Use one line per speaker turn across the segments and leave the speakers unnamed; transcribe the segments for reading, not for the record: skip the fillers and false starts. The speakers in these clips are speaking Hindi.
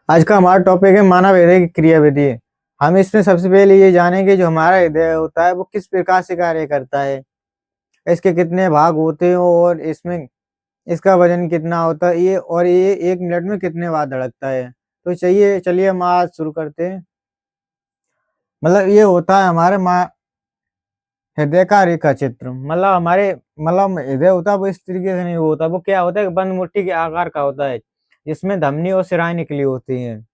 आज का हमारा टॉपिक है मानव हृदय की क्रियाविधि। हम इसमें सबसे पहले ये जानेंगे जो हमारा हृदय होता है वो किस प्रकार से कार्य करता है, इसके कितने भाग होते हैं और इसमें इसका वजन कितना होता है ये 1 मिनट में कितने बार धड़कता है। तो चलिए चलिए हम आज शुरू करते हैं। मतलब ये होता है हमारे हृदय का रेखा चित्र। मतलब हमारे मतलब हृदय होता है वो इस तरीके से नहीं होता, वो क्या होता है कि बंद मुट्ठी के आकार का होता है जिसमें धमनी और शिराएं निकली होती हैं।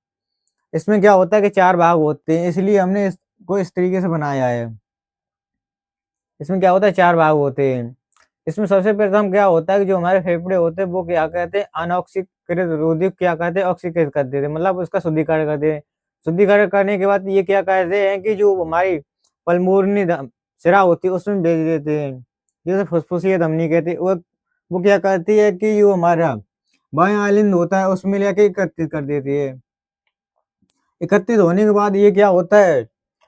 इसमें क्या होता है कि 4 भाग होते हैं, इसलिए हमने इसको इस तरीके से बनाया है। इसमें क्या होता है 4 भाग होते हैं। इसमें सबसे प्रथम क्या होता है कि जो हमारे फेफड़े होते हैं वो क्या कहते हैं अनऑक्सीकृत रुधिर क्या कहते हैं ऑक्सीकृत कर देते हैं, मतलब उसका शुद्धिकरण करते हैं। शुद्धिकरण करने के बाद ये क्या करते हैं कि जो हमारी पल्मोनरी शिरा होती है उसमें भेज देते हैं, जिसे फुसफुसिया धमनी कहते हैं। वो क्या करती है कि जो हमारा बायां आलिंद होता है उसमें लेके एकत्रित कर देती है। एकत्रित होने के बाद ये क्या होता है,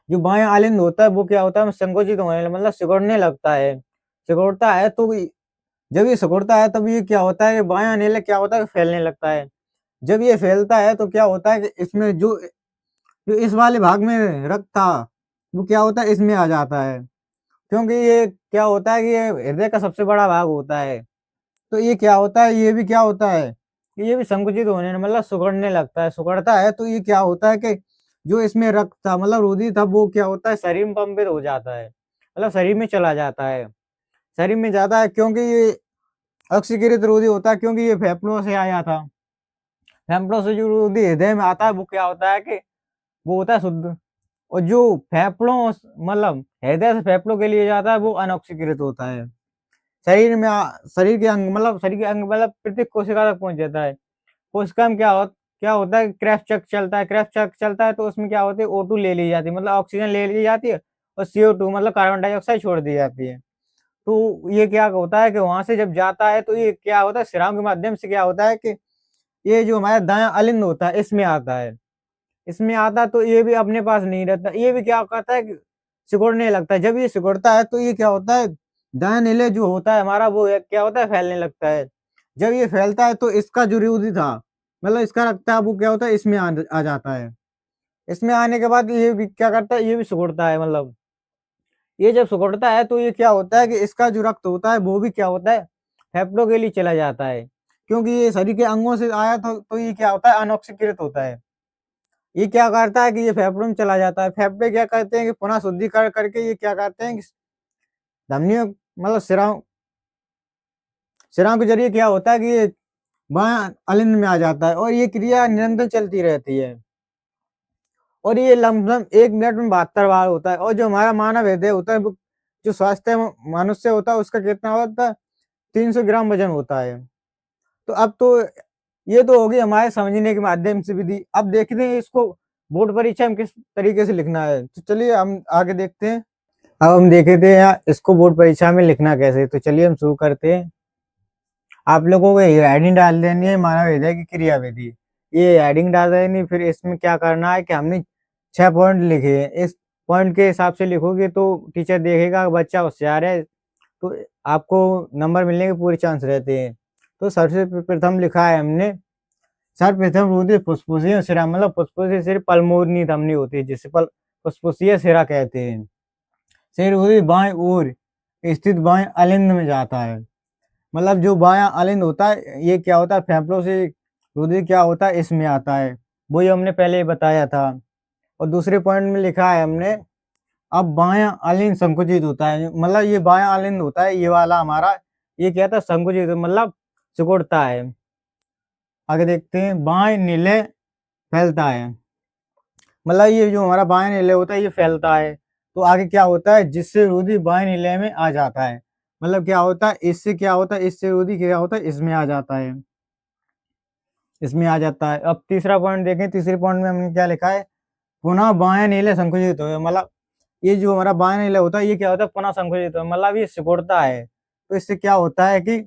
जो बायां आलिंद होता है वो क्या होता है संकुचित होने मतलब सिकुड़ने लगता है। सिकुड़ता है तो जब ये सिकुड़ता है तब ये क्या होता है कि बायां अनिल क्या होता है फैलने लगता है। जब ये फैलता है तो क्या होता है कि इसमें जो जो इस वाले भाग में रक्त था वो क्या होता है इसमें आ जाता है, क्योंकि ये क्या होता है कि ये हृदय का सबसे बड़ा भाग होता है। तो ये क्या होता है, ये भी क्या होता है कि ये भी संकुचित होने मतलब सिकुड़ने लगता है। सिकुड़ता है तो ये क्या होता है कि जो इसमें रक्त था मतलब रुधिर था वो क्या होता है शरीर में पंपित हो जाता है, मतलब शरीर में चला जाता है। शरीर में जाता है क्योंकि ये ऑक्सीकृत रुधिर होता है, क्योंकि ये फेफड़ों से आया था। फेफड़ों से जो रुधिर हृदय में आता है वो क्या होता है कि वो होता है शुद्ध। और जो फेफड़ों मतलब हृदय से फेफड़ों के लिए जाता है वो अनऑक्सीकृत होता है। शरीर के अंग मतलब प्रत्येक कोशिका तक पहुँच जाता है। कोशिका में क्या होता है क्रेब्स चक्र चलता है। क्रेब्स चक्र चलता है तो उसमें क्या होती है O2 ले ली जाती है, मतलब ऑक्सीजन ले ली जाती है और CO2 मतलब कार्बन डाइऑक्साइड छोड़ दी जाती है। तो ये क्या होता है कि वहाँ से जब जाता है तो ये क्या होता है शिराओं के माध्यम से क्या होता है कि ये जो हमारा दायाँ अलिंद होता है इसमें आता है। इसमें आता है तो ये भी अपने पास नहीं रहता, ये भी क्या करता है कि सिकुड़ने लगता है। जब ये सिकुड़ता है तो ये क्या होता है दायाँ नीले जो होता है हमारा वो क्या होता है फैलने लगता है। जब ये फैलता है तो इसका जो रुधिर था मतलब इसका रक्त है वो क्या होता है इसमें आ जाता है। इसमें आने के बाद ये भी क्या करता है, ये भी सिकुड़ता है। मतलब ये जब सिकुड़ता है तो ये क्या होता है कि इसका जो रक्त होता है वो भी क्या होता है फेफड़ों के लिए चला जाता है, क्योंकि ये शरीर के अंगों से आया था तो ये क्या होता है अनऑक्सीकृत होता है। ये क्या करता है कि ये फेफड़ों में चला जाता है। फेफड़े क्या करते हैं कि पुनः शुद्धिकरण करके ये क्या करते हैं कि धमनियों मतलब शिराओं के जरिए क्या होता है कि ये बायां अलिंद में आ जाता है और ये क्रिया निरंतर चलती रहती है। और ये लमसम 1 मिनट में 72 बार होता है। और जो हमारा मानव हृदय होता है वो जो स्वास्थ्य मनुष्य होता है उसका कितना होता है 300 ग्राम वजन होता है। तो अब तो ये तो होगी हमारे समझने के माध्यम से विधि। अब देखते हैं इसको बोर्ड परीक्षा में किस तरीके से लिखना है। तो चलिए हम आगे देखते हैं। अब हम देखे थे यहाँ इसको बोर्ड परीक्षा में लिखना कैसे, तो चलिए हम शुरू करते हैं। आप लोगों को ये हेडिंग डाल देनी है मानव हृदय की क्रियाविधि। ये हेडिंग डाल देनी, फिर इसमें क्या करना है कि हमने 6 पॉइंट लिखे हैं। इस पॉइंट के हिसाब से लिखोगे तो टीचर देखेगा बच्चा होशियार है तो आपको नंबर मिलने के पूरे चांस रहते हैं। तो सबसे प्रथम लिखा है हमने सर्वप्रथम रुधिर फुसफुसियों शिरा मतलब फुसफुसियों सिर पल्मोनरी धमनी होती है जिसे फुसफुसिया शिरा कहते हैं। सिर रुधिर बाएं ओर स्थित बाएं अलिंद में जाता है। मतलब जो बायां अलिंद होता है ये क्या होता है फेफड़ों से रुधिर क्या होता है इसमें आता है, वही हमने पहले ही बताया था। और दूसरे पॉइंट में लिखा है हमने अब बायां अलिंद संकुचित होता है, मतलब ये बायां अलिंद होता है ये वाला हमारा ये क्या था संकुचित मतलब सिकुड़ता है। आगे देखते हैं बाएं नीले फैलता है, मतलब ये जो हमारा बाएं नीले होता है ये फैलता है। तो आगे क्या होता है जिससे रुधिर बाएं नीले में आ जाता है, मतलब क्या होता है इससे क्या होता है इससे रुधिर क्या होता है इसमें आ जाता है, इसमें आ जाता है। अब तीसरा पॉइंट देखें, तीसरे पॉइंट में हमने क्या लिखा है पुनः बाएं नीले संकुचित हो, मतलब ये जो हमारा बाएं नीले होता है ये क्या होता है पुनः संकुचित हो मतलब ये सिकुड़ता है। तो इससे क्या होता है कि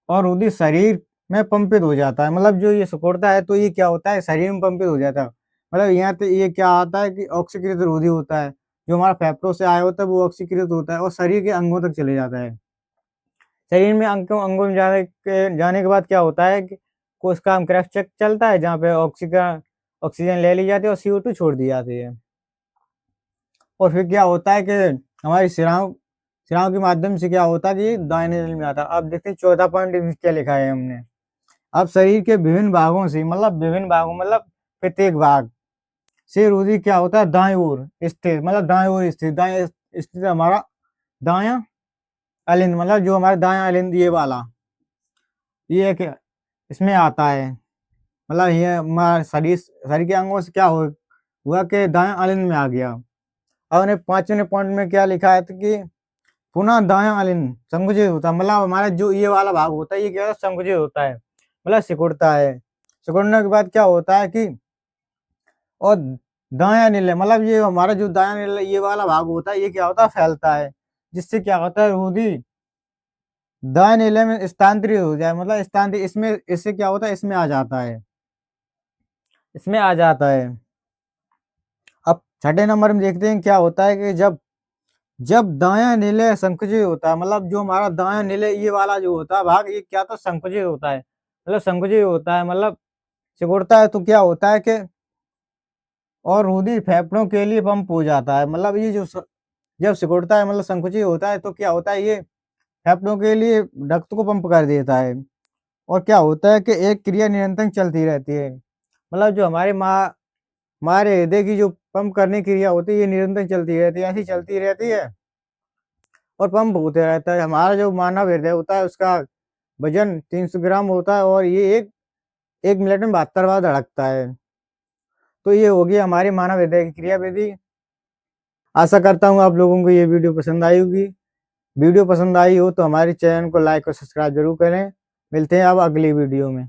और रुधिर शरीर में पंपित हो जाता है, मतलब जो ये सिकुड़ता है तो ये क्या होता है शरीर में पंपित हो जाता है। मतलब यहाँ पे ये क्या आता है कि ऑक्सीकृत रुधिर होता है, जो हमारा फेफड़ों से आया होता है वो ऑक्सीकृत होता है और शरीर के अंगों तक चले जाता है। शरीर में अंगों अंगों में जाने के बाद क्या होता है कि कोष का हम क्रैश चेक चलता है, जहाँ पे ऑक्सीजन ले ली जाती है और CO2 छोड़ दी जाती है। और फिर क्या होता है कि हमारी शिराओं के माध्यम से क्या होता है कि दाहिने नली में आता है। अब देखते हैं 14 पॉइंट इसमें क्या लिखा है हमने। अब शरीर के विभिन्न भागों से मतलब प्रत्येक भाग से रुधिर क्या होता है दाएं ओर स्थित, मतलब दाएं ओर स्थित, दाएं स्थित हमारा दायां अलिंद, मतलब जो हमारा दायां अलिंद ये वाला, ये एक इसमें आता है। मतलब ये हमारा शरीर के अंगों से क्या हुआ कि दायां अलिंद में आ गया। और उन्हें 5वें पॉइंट में क्या लिखा है कि पुनः दायां अलिंद संकुचित होता है, मतलब हमारा जो ये वाला भाग होता है ये क्या होता है संकुचित होता है, मतलब सिकुड़ता है। सिकुड़ने के बाद क्या होता है कि और दायां नीले, मतलब ये हमारा जो दायां नीले ये वाला भाग होता है ये क्या होता है फैलता है, जिससे क्या होता है रुधिर दाएं नीले में स्थानांतरित हो जाए, मतलब स्थानांतरित इसमें, इससे क्या होता है इसमें आ जाता है, इसमें आ जाता है। अब छठे नंबर में देखते हैं क्या होता है कि जब जब दायां नीले संकुचित होता है, मतलब जो हमारा दायां नीले ये वाला जो होता है भाग ये क्या होता है संकुचित होता है, मतलब संकुचित होता है, मतलब सिकुड़ता है, तो क्या होता है कि और रुधिर फेफड़ों के लिए पंप हो जाता है। मतलब ये जो जब सिकुड़ता है मतलब संकुचित होता है तो क्या होता है ये फेफड़ों के लिए रक्त को पंप कर देता है। और क्या होता है कि एक क्रिया निरंतर चलती रहती है, मतलब जो हमारे हृदय की जो पंप करने की क्रिया होती है ये निरंतर चलती रहती है, ऐसी चलती रहती है और पंप होते रहता है। हमारा जो मानव हृदय होता है उसका वजन 300 ग्राम होता है और ये एक मिनट में 72 बार धड़कता है। तो ये होगी हमारी मानव हृदय की क्रियाविधि। आशा करता हूँ आप लोगों को ये वीडियो पसंद आई होगी। वीडियो पसंद आई हो तो हमारे चैनल को लाइक और सब्सक्राइब जरूर करें। मिलते हैं अब अगली वीडियो में।